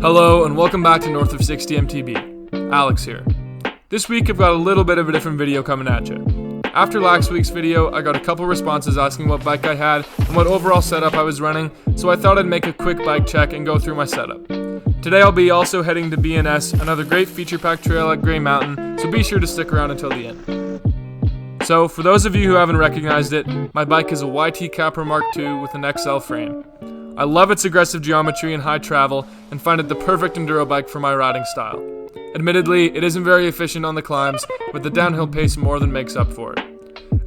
Hello and welcome back to North of 60 MTB. Alex here. This week I've got a little bit of a different video coming at you. After last week's video, I got a couple responses asking what bike I had and what overall setup I was running, so I thought I'd make a quick bike check and go through my setup. Today I'll be also heading to BNS, another great feature-packed trail at Grey Mountain, so be sure to stick around until the end. So, for those of you who haven't recognized it, my bike is a YT Capra Mark II with an XL frame. I love its aggressive geometry and high travel, and find it the perfect enduro bike for my riding style. Admittedly, it isn't very efficient on the climbs, but the downhill pace more than makes up for it.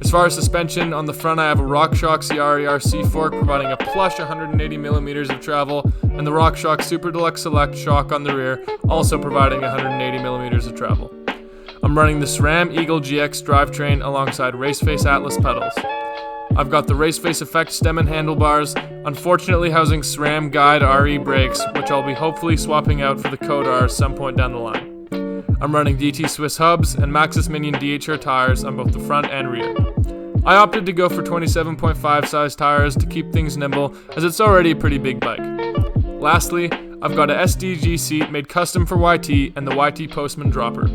As far as suspension, on the front I have a RockShox CRER C-Fork providing a plush 180mm of travel, and the RockShox Super Deluxe Select shock on the rear, also providing 180mm of travel. I'm running the SRAM Eagle GX drivetrain alongside Raceface Atlas pedals. I've got the Raceface Effect stem and handlebars, unfortunately housing SRAM Guide RE brakes, which I'll be hopefully swapping out for the Code R some point down the line. I'm running DT Swiss hubs and Maxxis Minion DHR tires on both the front and rear. I opted to go for 27.5 size tires to keep things nimble, as it's already a pretty big bike. Lastly, I've got a SDG seat made custom for YT and the YT Postman dropper.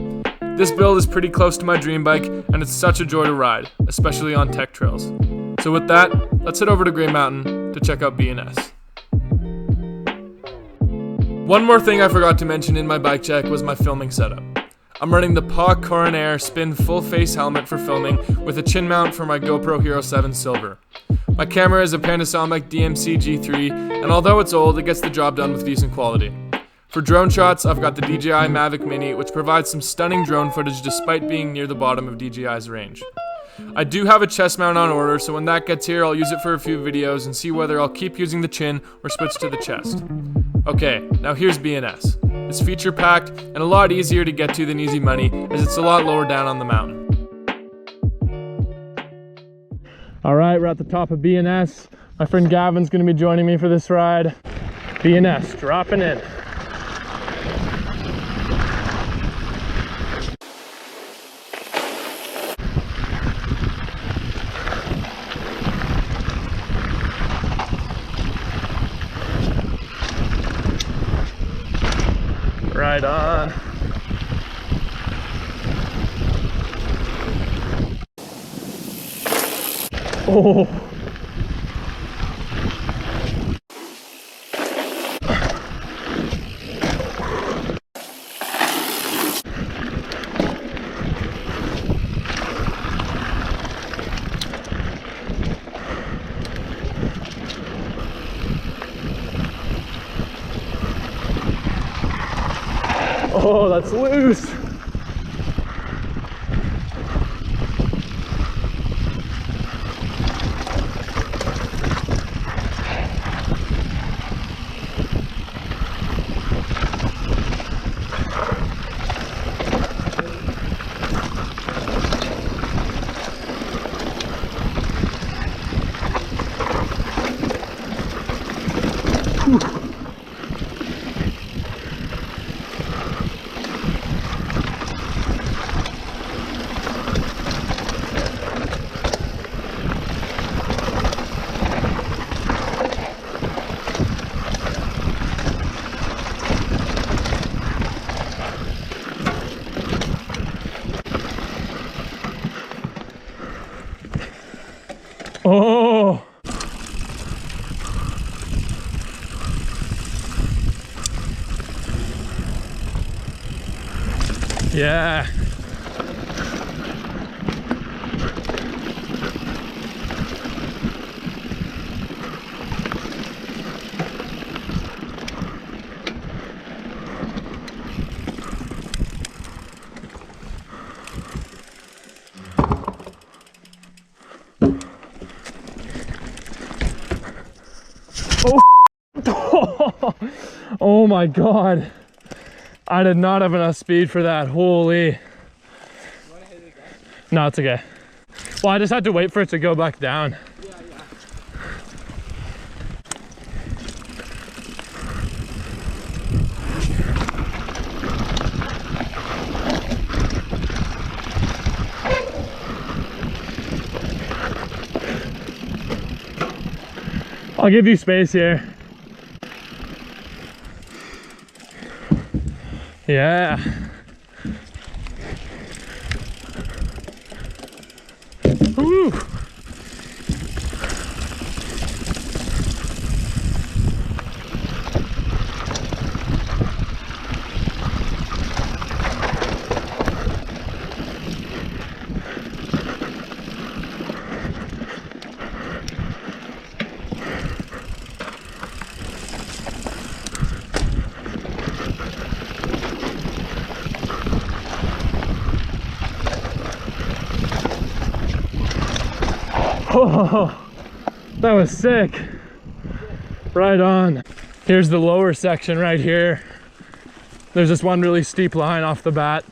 This build is pretty close to my dream bike, and it's such a joy to ride, especially on tech trails. So with that, let's head over to Grey Mountain to check out BNS. One more thing I forgot to mention in my bike check was my filming setup. I'm running the POC Coronair Spin full face helmet for filming with a chin mount for my GoPro Hero 7 Silver. My camera is a Panasonic DMC G3, and although it's old, it gets the job done with decent quality. For drone shots, I've got the DJI Mavic Mini, which provides some stunning drone footage despite being near the bottom of DJI's range. I do have a chest mount on order, so when that gets here, I'll use it for a few videos and see whether I'll keep using the chin or switch to the chest. Okay, now here's BNS. It's feature packed and a lot easier to get to than Easy Money, as it's a lot lower down on the mountain. Alright, we're at the top of BNS. My friend Gavin's going to be joining me for this ride. BNS, dropping in. Right on. Oh. Oh, that's loose. Oh! Yeah! Oh, oh my god. I did not have enough speed for that. Holy. You want to hit it again? No, it's okay. Well, I just had to wait for it to go back down. Yeah. I'll give you space here. Yeah. Woo. Oh, that was sick. Right on. Here's the lower section right here. There's this one really steep line off the bat.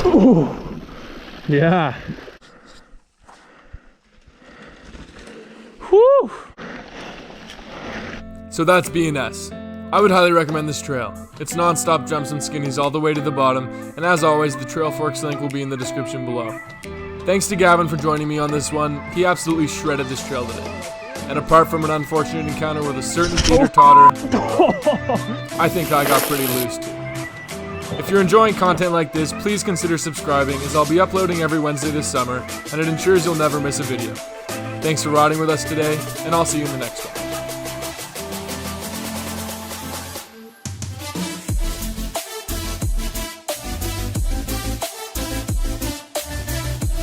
Ooh, yeah. Whew. So that's B&S. I would highly recommend this trail. It's non-stop jumps and skinnies all the way to the bottom, and as always, the Trail Forks link will be in the description below. Thanks to Gavin for joining me on this one. He absolutely shredded this trail today. And apart from an unfortunate encounter with a certain teeter-totter, I think I got pretty loose too. If you're enjoying content like this, please consider subscribing, as I'll be uploading every Wednesday this summer, and it ensures you'll never miss a video. Thanks for riding with us today, and I'll see you in the next one.